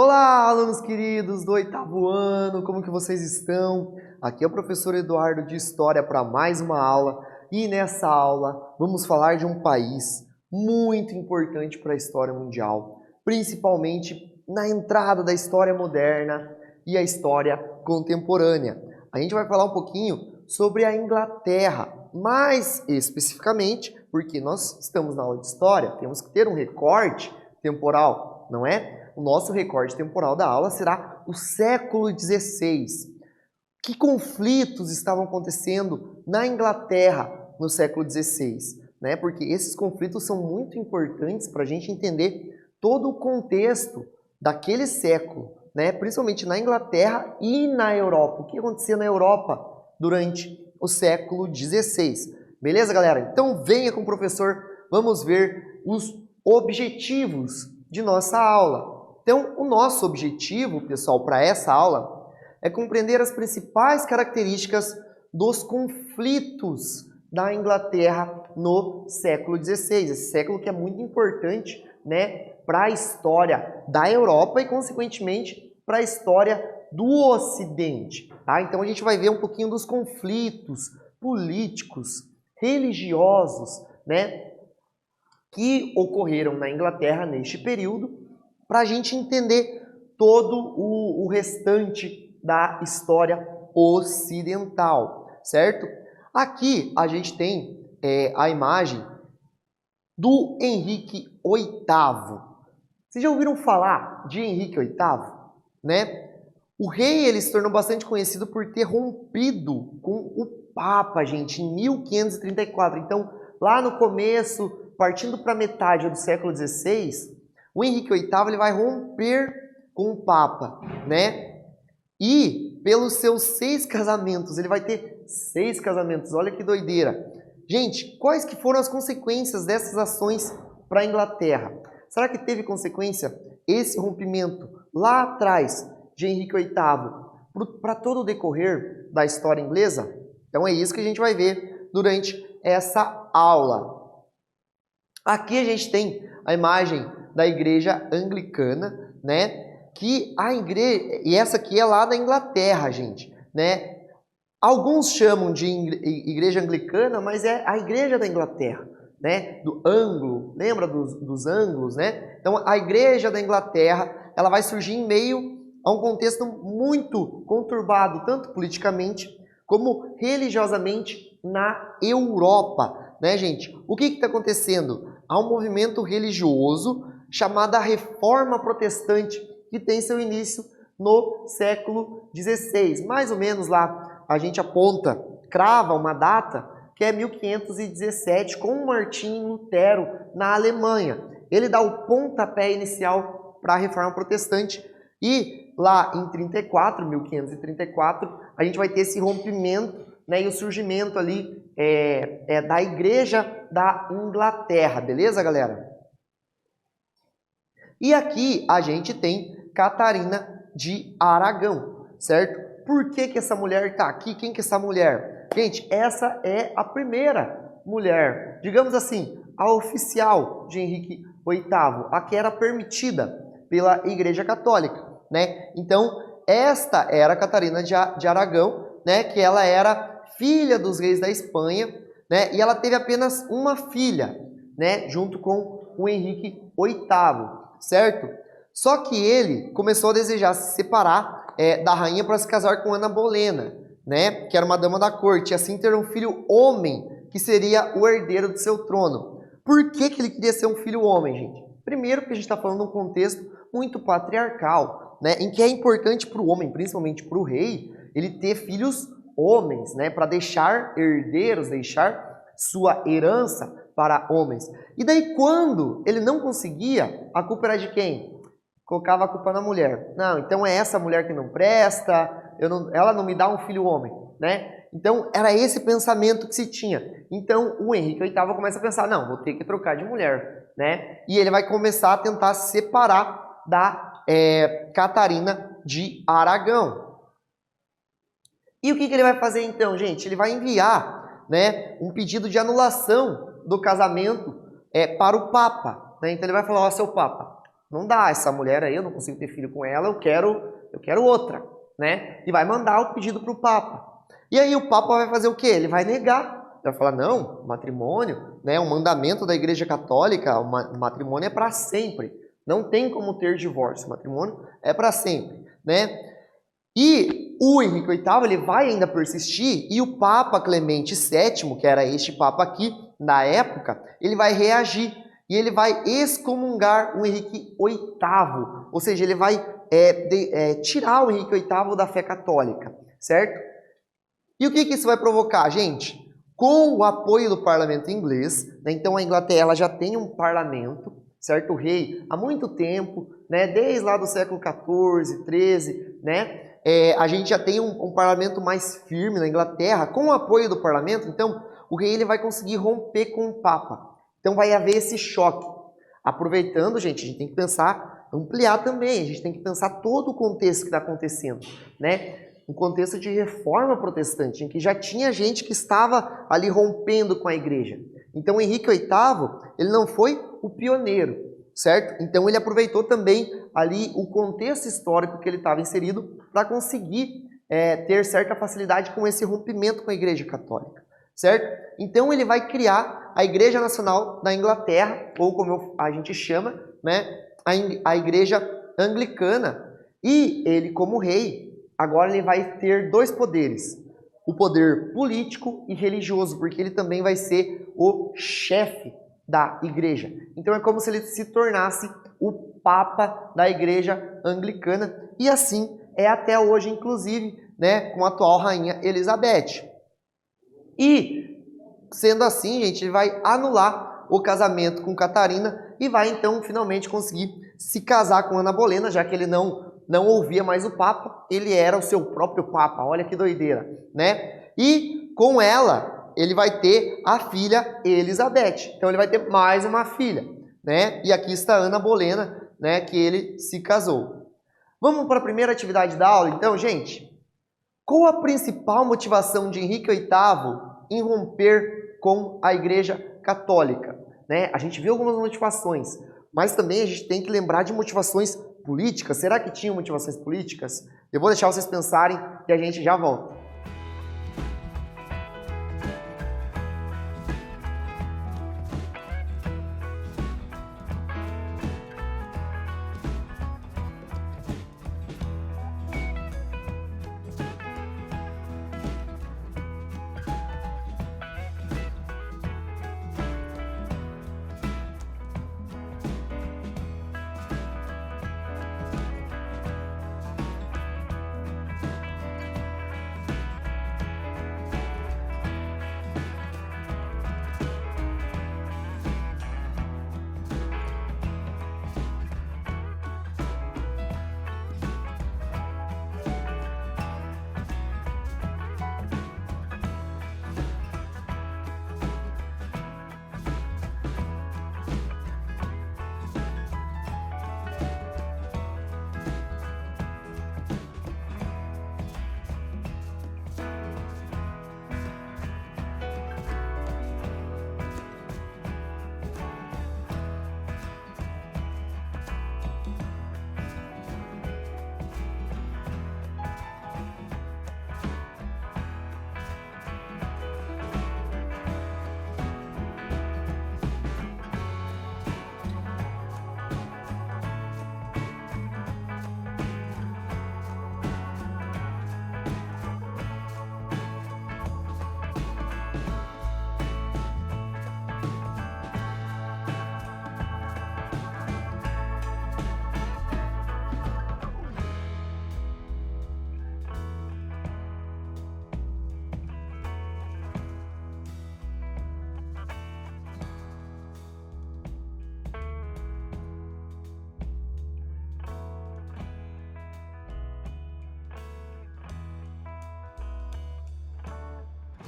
Olá, alunos queridos do oitavo ano, como que vocês estão? Aqui é o professor Eduardo de História para mais uma aula e nessa aula vamos falar de um país muito importante para a história mundial, principalmente na entrada da história moderna e a história contemporânea. A gente vai falar um pouquinho sobre a Inglaterra, mais especificamente porque nós estamos na aula de história, temos que ter um recorte temporal, não é? O nosso recorte temporal da aula será o século XVI. Que conflitos estavam acontecendo na Inglaterra no século XVI? Né? Porque esses conflitos são muito importantes para a gente entender todo o contexto daquele século, né? Principalmente na Inglaterra e na Europa. O que acontecia na Europa durante o século XVI? Beleza, galera? Então venha com o professor, vamos ver os objetivos de nossa aula. Então, o nosso objetivo, pessoal, para essa aula é compreender as principais características dos conflitos da Inglaterra no século XVI. Esse século que é muito importante, né, para a história da Europa e, consequentemente, para a história do Ocidente. Tá? Então, a gente vai ver um pouquinho dos conflitos políticos, religiosos, né, que ocorreram na Inglaterra neste período, para a gente entender todo o restante da história ocidental, certo? Aqui a gente tem a imagem do Henrique VIII. Vocês já ouviram falar de Henrique VIII? Né? O rei ele se tornou bastante conhecido por ter rompido com o Papa, gente, em 1534. Então, lá no começo, partindo para a metade do século XVI, o Henrique VIII ele vai romper com o Papa, né? E pelos seus 6 casamentos, ele vai ter 6 casamentos. Olha que doideira. Gente, quais que foram as consequências dessas ações para a Inglaterra? Será que teve consequência esse rompimento lá atrás de Henrique VIII para todo o decorrer da história inglesa? Então é isso que a gente vai ver durante essa aula. Aqui a gente tem a imagem da igreja anglicana, né? Que a igreja, e essa aqui é lá da Inglaterra, gente, né? Alguns chamam de igreja anglicana, mas é a igreja da Inglaterra, né? Do Anglo, lembra dos anglos, né? Então a igreja da Inglaterra, ela vai surgir em meio a um contexto muito conturbado, tanto politicamente como religiosamente na Europa, né, gente? O que está acontecendo? Há um movimento religioso chamado Reforma Protestante, que tem seu início no século XVI. Mais ou menos lá a gente aponta, crava uma data, que é 1517, com Martinho Lutero na Alemanha. Ele dá o pontapé inicial para a Reforma Protestante e lá em 1534, a gente vai ter esse rompimento, né, e o surgimento ali da Igreja da Inglaterra, beleza, galera? E aqui a gente tem Catarina de Aragão, certo? Por que essa mulher está aqui? Quem que é essa mulher? Gente, essa é a primeira mulher, digamos assim, a oficial de Henrique VIII, a que era permitida pela Igreja Católica, né? Então, esta era Catarina de Aragão, né? Que ela era filha dos reis da Espanha, né? E ela teve apenas uma filha, né? Junto com o Henrique VIII, certo? Só que ele começou a desejar se separar da rainha para se casar com Ana Bolena, né? Que era uma dama da corte, e assim ter um filho homem, que seria o herdeiro do seu trono. Por que ele queria ser um filho homem, gente? Primeiro, porque a gente está falando de um contexto muito patriarcal, né? Em que é importante para o homem, principalmente para o rei, ele ter filhos homens, né? Para deixar herdeiros, deixar sua herança para homens. E daí, quando ele não conseguia, a culpa era de quem? Colocava a culpa na mulher. Não, então é essa mulher que não presta, ela não me dá um filho homem, né? Então, era esse pensamento que se tinha. Então, o Henrique VIII começa a pensar, não, vou ter que trocar de mulher, né? E ele vai começar a tentar se separar da Catarina de Aragão. E o que ele vai fazer então, gente? Ele vai enviar, né, um pedido de anulação do casamento para o Papa, né? Então, ele vai falar, ó, seu Papa, não dá, essa mulher aí, eu não consigo ter filho com ela, eu quero outra, né? E vai mandar o pedido para o Papa. E aí o Papa vai fazer o quê? Ele vai negar. Vai falar, não, matrimônio, né, um mandamento da Igreja Católica, o matrimônio é para sempre. Não tem como ter divórcio, o matrimônio é para sempre, né? E o Henrique VIII, ele vai ainda persistir, e o Papa Clemente VII, que era este Papa aqui, na época, ele vai reagir, e ele vai excomungar o Henrique VIII, ou seja, ele vai tirar o Henrique VIII da fé católica, certo? E o que isso vai provocar, gente? Com o apoio do parlamento inglês, né, então a Inglaterra ela já tem um parlamento, certo? O rei, há muito tempo, né, desde lá do século XIV, XIII, né, a gente já tem um parlamento mais firme na Inglaterra. Com o apoio do parlamento, então, o rei ele vai conseguir romper com o Papa. Então vai haver esse choque. Aproveitando, gente, a gente tem que pensar, ampliar também, a gente tem que pensar todo o contexto que está acontecendo, né? Um contexto de reforma protestante, em que já tinha gente que estava ali rompendo com a igreja. Então, Henrique VIII, ele não foi o pioneiro, certo? Então, ele aproveitou também ali o contexto histórico que ele estava inserido para conseguir ter certa facilidade com esse rompimento com a igreja católica, certo? Então, ele vai criar a Igreja Nacional da Inglaterra, ou como a gente chama, né, a Igreja Anglicana. E ele, como rei, agora ele vai ter dois poderes, o poder político e religioso, porque ele também vai ser o chefe da igreja. Então é como se ele se tornasse o Papa da Igreja Anglicana, e assim é até hoje, inclusive, né, com a atual Rainha Elizabeth. E, sendo assim, gente, ele vai anular o casamento com Catarina e vai então finalmente conseguir se casar com Ana Bolena, já que ele não ouvia mais o Papa, ele era o seu próprio Papa, olha que doideira, né? E com ela, ele vai ter a filha Elizabeth, então ele vai ter mais uma filha, né? E aqui está Ana Bolena, né, que ele se casou. Vamos para a primeira atividade da aula, então, gente? Qual a principal motivação de Henrique VIII em romper com a Igreja Católica? Né? A gente viu algumas motivações, mas também a gente tem que lembrar de motivações políticas. Será que tinham motivações políticas? Eu vou deixar vocês pensarem e a gente já volta.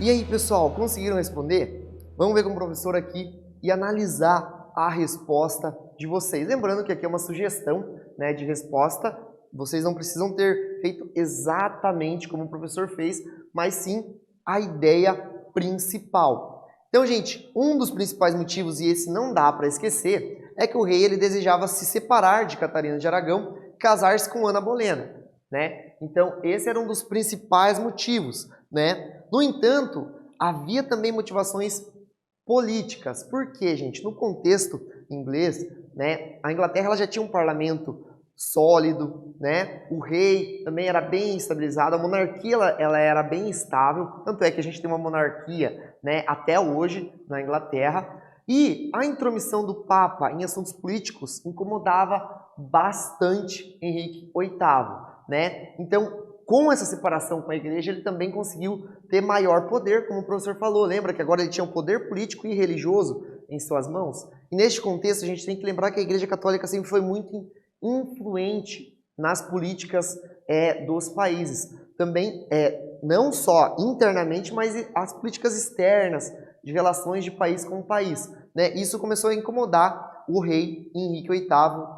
E aí, pessoal, conseguiram responder? Vamos ver com o professor aqui e analisar a resposta de vocês. Lembrando que aqui é uma sugestão, né, de resposta. Vocês não precisam ter feito exatamente como o professor fez, mas sim a ideia principal. Então, gente, um dos principais motivos, e esse não dá para esquecer, é que o rei ele desejava se separar de Catarina de Aragão, casar-se com Ana Bolena, né? Então, esse era um dos principais motivos, né? No entanto, havia também motivações políticas. Por quê, gente? No contexto inglês, né, a Inglaterra ela já tinha um parlamento sólido, né? O rei também era bem estabilizado, a monarquia ela era bem estável, tanto é que a gente tem uma monarquia, né, até hoje na Inglaterra, e a intromissão do Papa em assuntos políticos incomodava bastante Henrique VIII, né? Então, com essa separação com a igreja, ele também conseguiu ter maior poder, como o professor falou. Lembra que agora ele tinha um poder político e religioso em suas mãos? E neste contexto, a gente tem que lembrar que a Igreja Católica sempre foi muito influente nas políticas dos países. Também, não só internamente, mas as políticas externas, de relações de país com país, né? Isso começou a incomodar o rei Henrique VIII,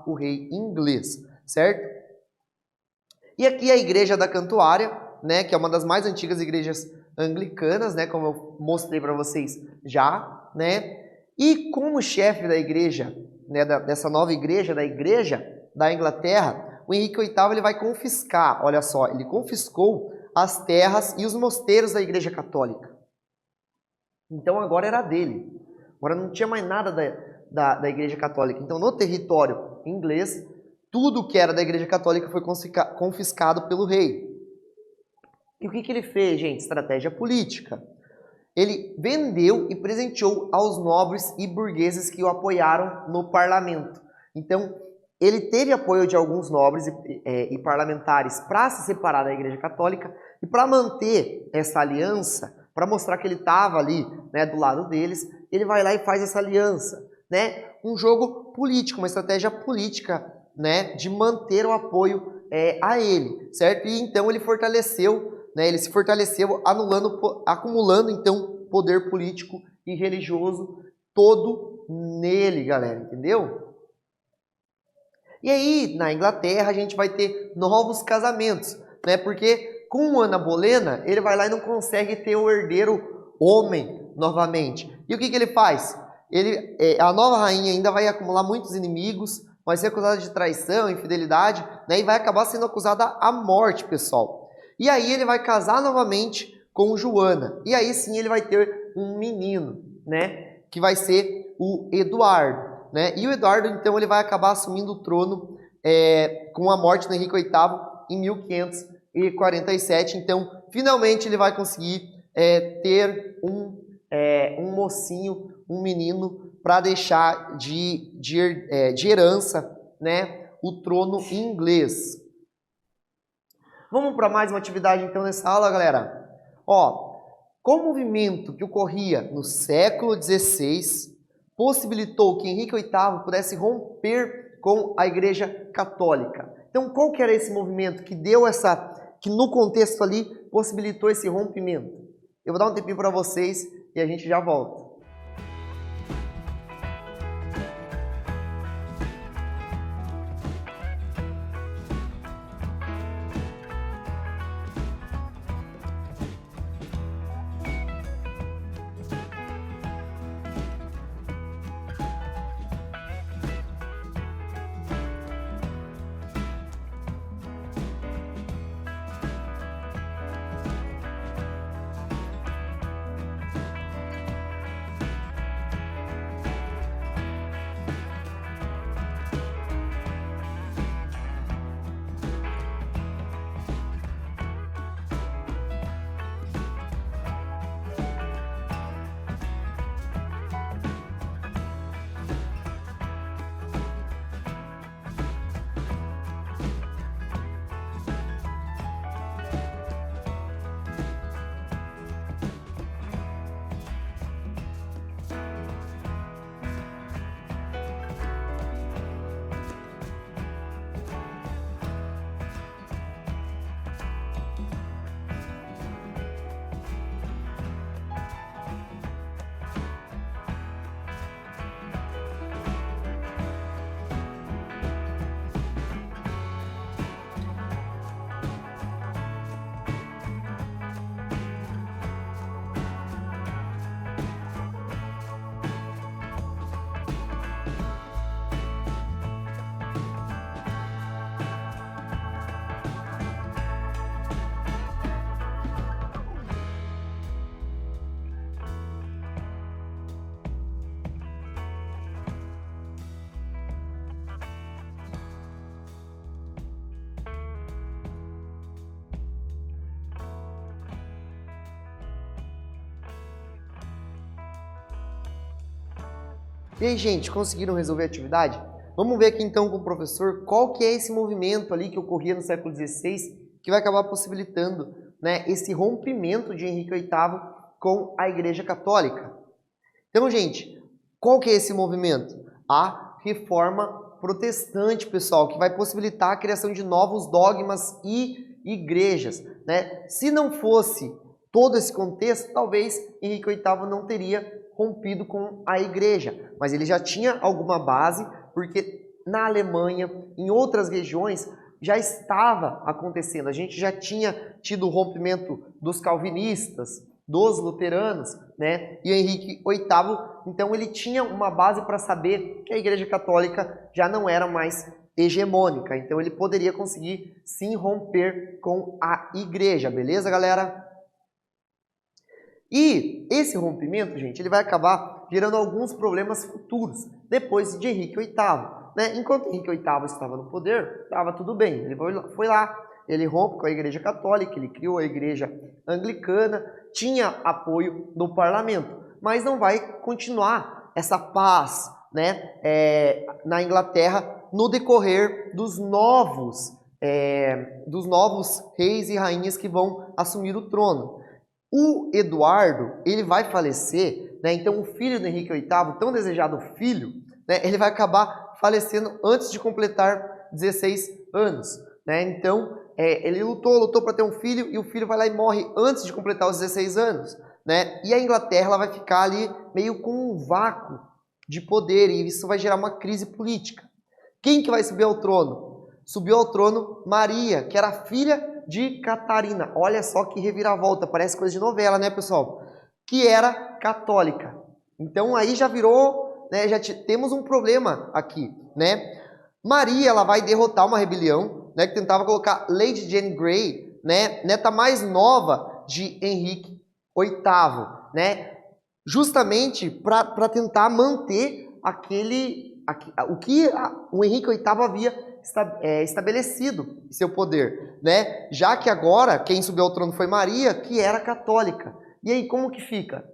o rei inglês, certo? E aqui a Igreja da Cantuária, né, que é uma das mais antigas igrejas anglicanas, né, como eu mostrei para vocês já, né? E como chefe da igreja, né, dessa nova igreja, da Igreja da Inglaterra, o Henrique VIII ele vai confiscar, olha só, ele confiscou as terras e os mosteiros da Igreja Católica. Então agora era dele. Agora não tinha mais nada da Igreja Católica. Então no território inglês, tudo que era da Igreja Católica foi confiscado pelo rei. E o que ele fez, gente? Estratégia política. Ele vendeu e presenteou aos nobres e burgueses que o apoiaram no parlamento. Então, ele teve apoio de alguns nobres e parlamentares para se separar da Igreja Católica e para manter essa aliança, para mostrar que ele estava ali, né, do lado deles, ele vai lá e faz essa aliança, né? Um jogo político, uma estratégia política, né, de manter o apoio a ele, certo? E então ele fortaleceu, né, ele se fortaleceu acumulando então poder político e religioso todo nele, galera, entendeu? E aí, na Inglaterra, a gente vai ter novos casamentos, né? Porque com Ana Bolena, ele vai lá e não consegue ter o herdeiro homem novamente. E o que ele faz? A nova rainha ainda vai acumular muitos inimigos, vai ser acusada de traição, infidelidade, né? E vai acabar sendo acusada à morte, pessoal. E aí ele vai casar novamente com Joana. E aí sim ele vai ter um menino, né? Que vai ser o Eduardo. Né? E o Eduardo, então, ele vai acabar assumindo o trono com a morte do Henrique VIII em 1547. Então, finalmente, ele vai conseguir ter um mocinho, um menino, para deixar de herança, né, o trono inglês. Vamos para mais uma atividade, então, nessa aula, galera? Ó, com o movimento que ocorria no século XVI, possibilitou que Henrique VIII pudesse romper com a Igreja Católica. Então, qual que era esse movimento que que no contexto ali possibilitou esse rompimento? Eu vou dar um tempinho para vocês e a gente já volta. E aí, gente, conseguiram resolver a atividade? Vamos ver aqui então com o professor qual que é esse movimento ali que ocorria no século XVI que vai acabar possibilitando, né, esse rompimento de Henrique VIII com a Igreja Católica. Então, gente, qual que é esse movimento? A Reforma Protestante, pessoal, que vai possibilitar a criação de novos dogmas e igrejas, né? Se não fosse todo esse contexto, talvez Henrique VIII não teria rompido com a igreja, mas ele já tinha alguma base, porque na Alemanha, em outras regiões, já estava acontecendo. A gente já tinha tido o rompimento dos calvinistas, dos luteranos, né? E o Henrique VIII, então ele tinha uma base para saber que a Igreja Católica já não era mais hegemônica. Então ele poderia conseguir sim romper com a igreja, beleza, galera? E esse rompimento, gente, ele vai acabar gerando alguns problemas futuros depois de Henrique VIII, né? Enquanto Henrique VIII estava no poder, estava tudo bem. Ele foi lá, ele rompe com a Igreja Católica, ele criou a Igreja Anglicana, tinha apoio do parlamento, mas não vai continuar essa paz, né, na Inglaterra no decorrer dos novos reis e rainhas que vão assumir o trono. O Eduardo, ele vai falecer, né, então o filho do Henrique VIII, tão desejado filho, né, ele vai acabar falecendo antes de completar 16 anos, né? Então, ele lutou para ter um filho e o filho vai lá e morre antes de completar os 16 anos, né? E a Inglaterra ela vai ficar ali meio com um vácuo de poder e isso vai gerar uma crise política. Quem que vai subir ao trono? Subiu ao trono Maria, que era filha de Catarina. Olha só que reviravolta, parece coisa de novela, né, pessoal? Que era católica. Então aí já virou, né, temos um problema aqui, né? Maria, ela vai derrotar uma rebelião, né, que tentava colocar Lady Jane Grey, né, neta mais nova de Henrique VIII, né? Justamente para tentar manter o que o Henrique VIII havia estabelecido seu poder, né? Já que agora quem subiu ao trono foi Maria, que era católica. E aí como que fica?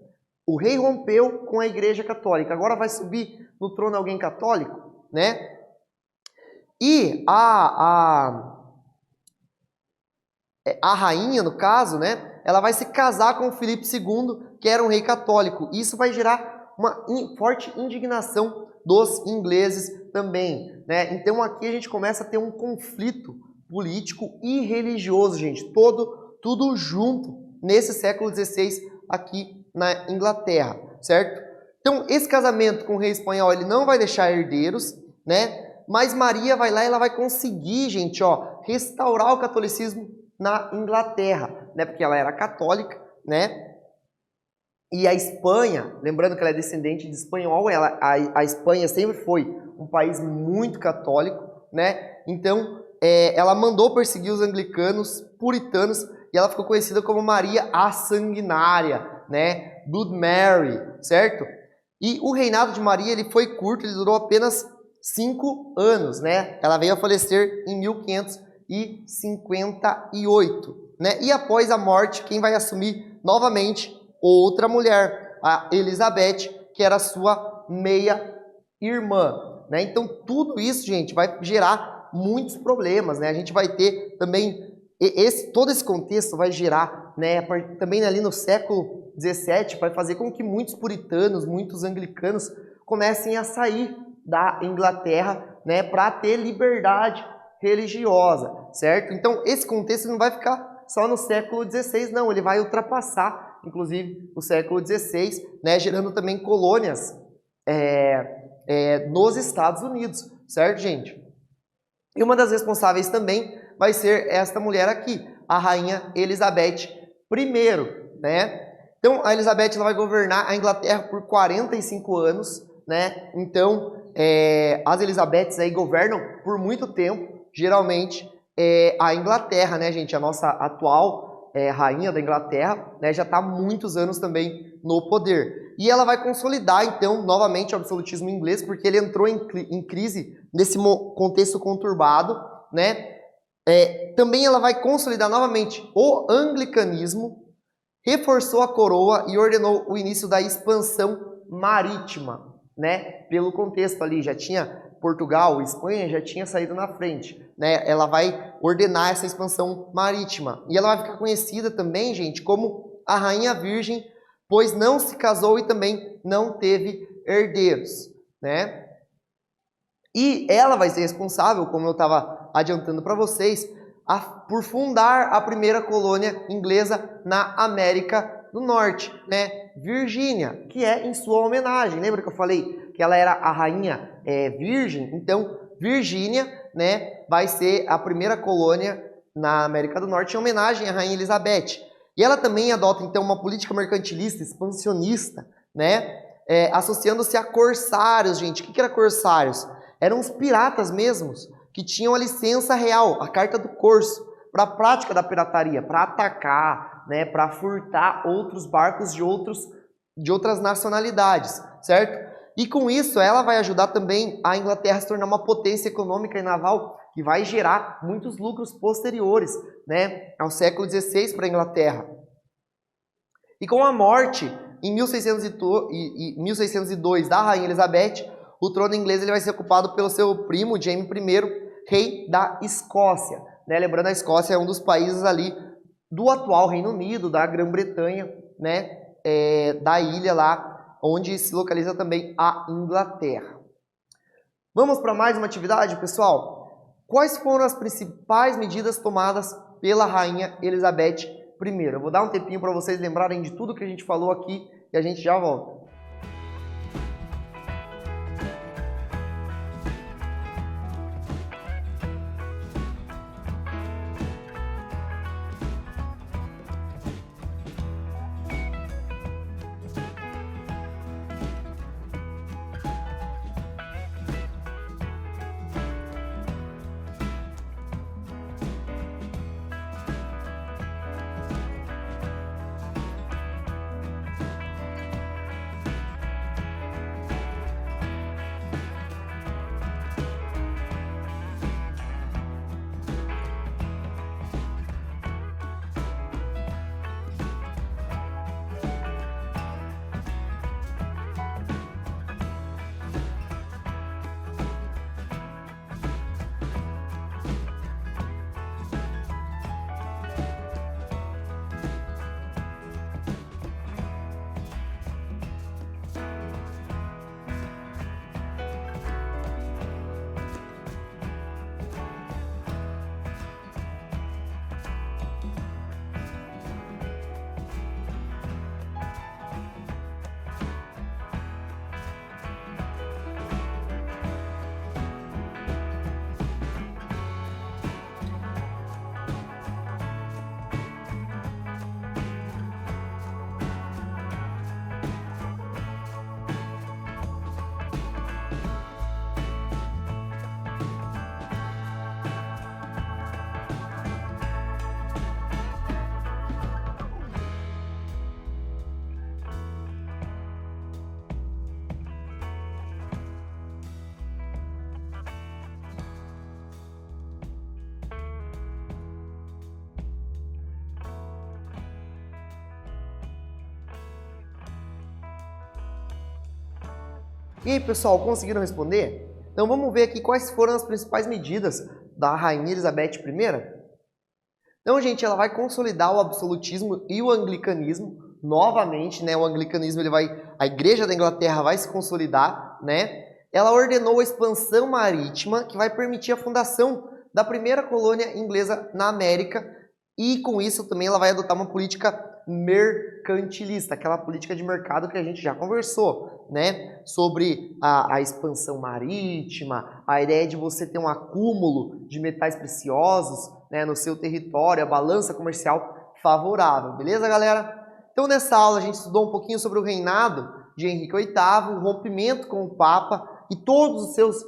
O rei rompeu com a Igreja Católica, agora vai subir no trono alguém católico, né? E a rainha, no caso, né? Ela vai se casar com Filipe II, que era um rei católico. Isso vai gerar uma forte indignação dos ingleses também, né? Então aqui a gente começa a ter um conflito político e religioso, gente, tudo junto nesse século XVI aqui na Inglaterra, certo? Então esse casamento com o rei espanhol, ele não vai deixar herdeiros, né? Mas Maria vai lá e ela vai conseguir, gente, ó, restaurar o catolicismo na Inglaterra, né? Porque ela era católica, né? E a Espanha, lembrando que ela é descendente de espanhol, a Espanha sempre foi um país muito católico, né? Então, ela mandou perseguir os anglicanos, puritanos, e ela ficou conhecida como Maria a Sanguinária, né? Blood Mary, certo? E o reinado de Maria, ele foi curto, ele durou apenas 5 anos, né? Ela veio a falecer em 1558, né? E após a morte, quem vai assumir novamente? Outra mulher, a Elizabeth, que era sua meia-irmã, né? Então, tudo isso, gente, vai gerar muitos problemas, né? A gente vai ter também, todo esse contexto vai gerar, né, também ali no século XVII, vai fazer com que muitos puritanos, muitos anglicanos comecem a sair da Inglaterra, né, para ter liberdade religiosa, certo? Então, esse contexto não vai ficar só no século XVI, não, ele vai ultrapassar inclusive o século XVI, né, gerando também colônias nos Estados Unidos, certo, gente? E uma das responsáveis também vai ser esta mulher aqui, a rainha Elizabeth I, né? Então, a Elizabeth ela vai governar a Inglaterra por 45 anos, né? Então, as Elizabeths aí governam por muito tempo, geralmente a Inglaterra, né, gente? A nossa atual rainha da Inglaterra, né, já está há muitos anos também no poder. E ela vai consolidar, então, novamente o absolutismo inglês, porque ele entrou em crise nesse contexto conturbado, né? Também ela vai consolidar novamente o anglicanismo, reforçou a coroa e ordenou o início da expansão marítima, né? Pelo contexto ali, já tinha Portugal, Espanha já tinha saído na frente, né? Ela vai ordenar essa expansão marítima. E ela vai ficar conhecida também, gente, como a Rainha Virgem, pois não se casou e também não teve herdeiros, né? E ela vai ser responsável, como eu estava adiantando para vocês, por fundar a primeira colônia inglesa na América do Norte, né? Virgínia, que é em sua homenagem. Lembra que eu falei que ela era a rainha virgem? Então, Virgínia, né, vai ser a primeira colônia na América do Norte em homenagem à Rainha Elizabeth. E ela também adota, então, uma política mercantilista, expansionista, né? Associando-se a corsários, gente. O que era corsários? Eram os piratas mesmos, que tinham a licença real, a carta do corso, para a prática da pirataria, para atacar, né, para furtar outros barcos de outras nacionalidades, certo? E com isso ela vai ajudar também a Inglaterra a se tornar uma potência econômica e naval que vai gerar muitos lucros posteriores, né, ao século XVI para a Inglaterra. E com a morte em 1602 da Rainha Elizabeth, o trono inglês ele vai ser ocupado pelo seu primo, James I, rei da Escócia. Né? Lembrando, a Escócia é um dos países ali do atual Reino Unido, da Grã-Bretanha, né? Da ilha lá, onde se localiza também a Inglaterra. Vamos para mais uma atividade, pessoal? Quais foram as principais medidas tomadas pela Rainha Elizabeth I? Eu vou dar um tempinho para vocês lembrarem de tudo que a gente falou aqui e a gente já volta. E aí, pessoal, conseguiram responder? Então vamos ver aqui quais foram as principais medidas da Rainha Elizabeth I. Então, gente, ela vai consolidar o absolutismo e o anglicanismo novamente, né? O anglicanismo, a Igreja da Inglaterra vai se consolidar, né? Ela ordenou a expansão marítima, que vai permitir a fundação da primeira colônia inglesa na América, e com isso também ela vai adotar uma política mercantilista, aquela política de mercado que a gente já conversou, né? Sobre a expansão marítima, a ideia de você ter um acúmulo de metais preciosos, né, no seu território, a balança comercial favorável, beleza, galera? Então nessa aula a gente estudou um pouquinho sobre o reinado de Henrique VIII, o rompimento com o Papa e todos os seus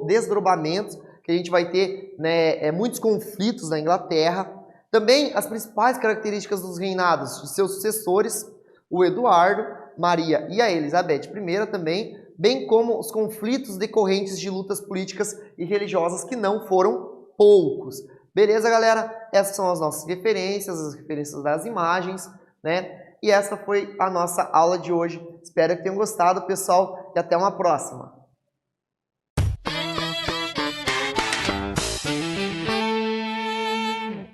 desdobramentos, que a gente vai ter, né, muitos conflitos na Inglaterra. Também as principais características dos reinados de seus sucessores, o Eduardo, Maria e a Elizabeth I também, bem como os conflitos decorrentes de lutas políticas e religiosas que não foram poucos. Beleza, galera? Essas são as nossas referências, as referências das imagens, né? E essa foi a nossa aula de hoje. Espero que tenham gostado, pessoal, e até uma próxima.